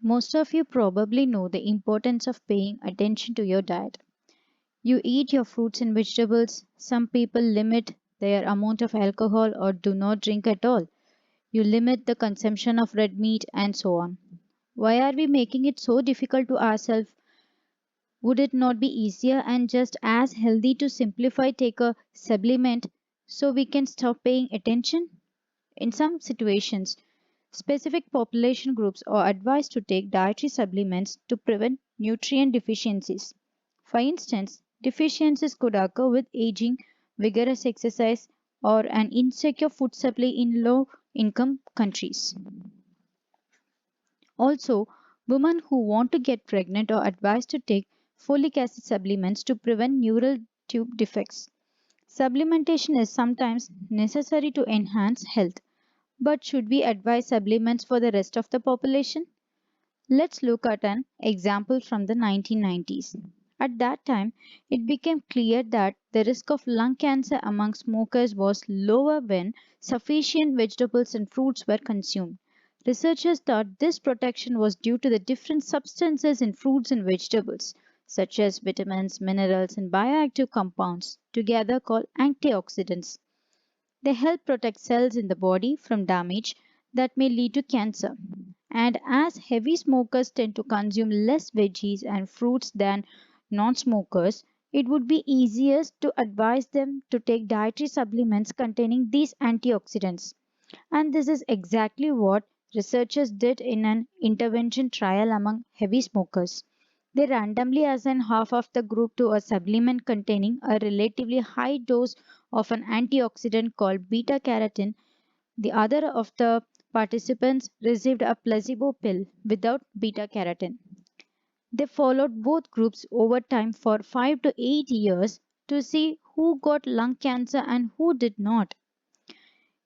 Most of you probably know the importance of paying attention to your diet. You eat your fruits and vegetables. Some people limit their amount of alcohol or do not drink at all. You limit the consumption of red meat and so on. Why are we making it so difficult to ourselves? Would it not be easier and just as healthy to simplify take a supplement so we can stop paying attention? In some situations, specific population groups are advised to take dietary supplements to prevent nutrient deficiencies. For instance, deficiencies could occur with aging, vigorous exercise, or an insecure food supply in low income countries. Also, women who want to get pregnant are advised to take folic acid supplements to prevent neural tube defects. Supplementation is sometimes necessary to enhance health, but should we advise supplements for the rest of the population? Let's look at an example from the 1990s. At that time, it became clear that the risk of lung cancer among smokers was lower when sufficient vegetables and fruits were consumed. Researchers thought this protection was due to the different substances in fruits and vegetables, such as vitamins, minerals, and bioactive compounds, together called antioxidants. They help protect cells in the body from damage that may lead to cancer. And as heavy smokers tend to consume less veggies and fruits than non smokers, it would be easiest to advise them to take dietary supplements containing these antioxidants. And this is exactly what researchers did in an intervention trial among heavy smokers. They randomly assigned half of the group to a supplement containing a relatively high dose of an antioxidant called beta carotene. The other of the participants received a placebo pill without beta carotene. They followed both groups over time for 5 to 8 years to see who got lung cancer and who did not.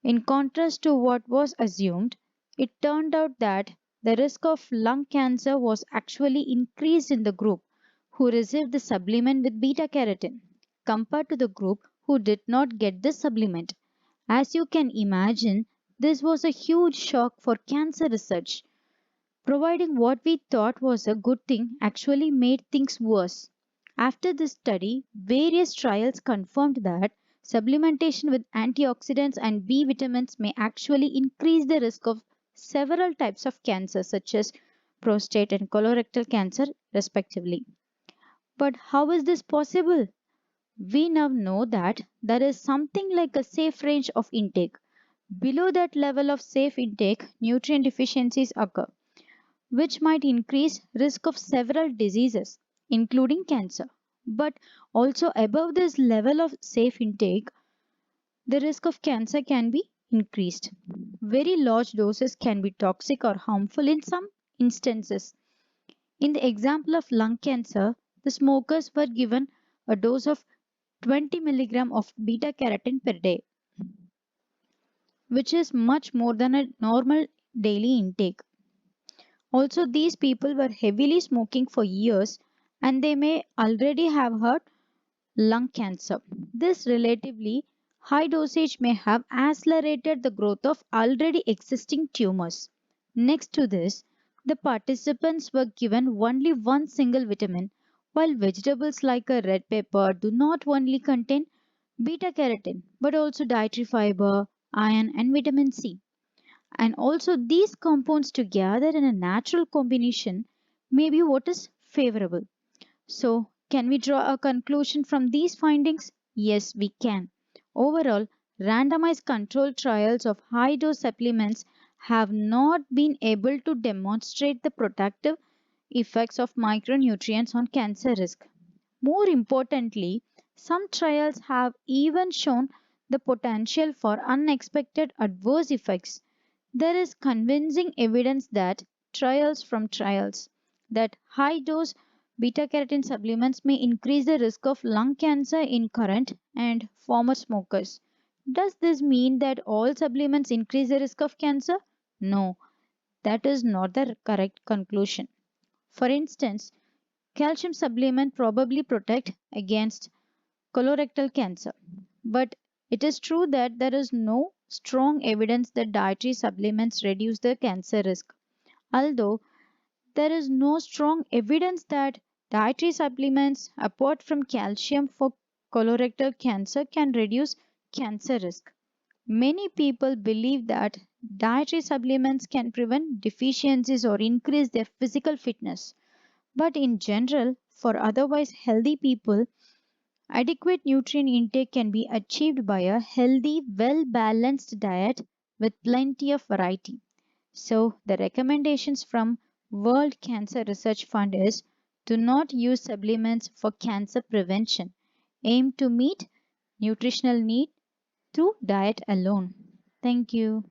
In contrast to what was assumed, it turned out that the risk of lung cancer was actually increased in the group who received the supplement with beta carotene compared to the group who did not get the supplement. As you can imagine, this was a huge shock for cancer research. Providing what we thought was a good thing actually made things worse. After this study, various trials confirmed that supplementation with antioxidants and B vitamins may actually increase the risk of several types of cancer, such as prostate and colorectal cancer, respectively. But how is this possible? We now know that there is something like a safe range of intake. Below that level of safe intake, nutrient deficiencies occur, which might increase risk of several diseases, including cancer. But also above this level of safe intake, the risk of cancer can be increased. Very large doses can be toxic or harmful in some instances. In the example of lung cancer, the smokers were given a dose of 20 milligram of beta carotene per day, which is much more than a normal daily intake. Also, these people were heavily smoking for years and they may already have had lung cancer. This relatively high dosage may have accelerated the growth of already existing tumors. Next to this, the participants were given only one single vitamin, while vegetables like a red pepper do not only contain beta carotene but also dietary fiber, iron, and vitamin C. And also, these compounds together in a natural combination may be what is favorable. So, can we draw a conclusion from these findings? Yes, we can. Overall, randomized controlled trials of high dose supplements have not been able to demonstrate the protective effects of micronutrients on cancer risk. More importantly, some trials have even shown the potential for unexpected adverse effects. There is convincing evidence that trials that high dose beta carotene supplements may increase the risk of lung cancer in current and former smokers. Does this mean that all supplements increase the risk of cancer? No, that is not the correct conclusion. For instance, calcium supplements probably protect against colorectal cancer, but it is true that there is no strong evidence that dietary supplements reduce the cancer risk. Although there is no strong evidence that dietary supplements, apart from calcium for colorectal cancer, can reduce cancer risk. Many people believe that dietary supplements can prevent deficiencies or increase their physical fitness. But in general, for otherwise healthy people, adequate nutrient intake can be achieved by a healthy, well balanced diet with plenty of variety. So, the recommendations from World Cancer Research Fund is to not use supplements for cancer prevention. Aim to meet nutritional need through diet alone. Thank you.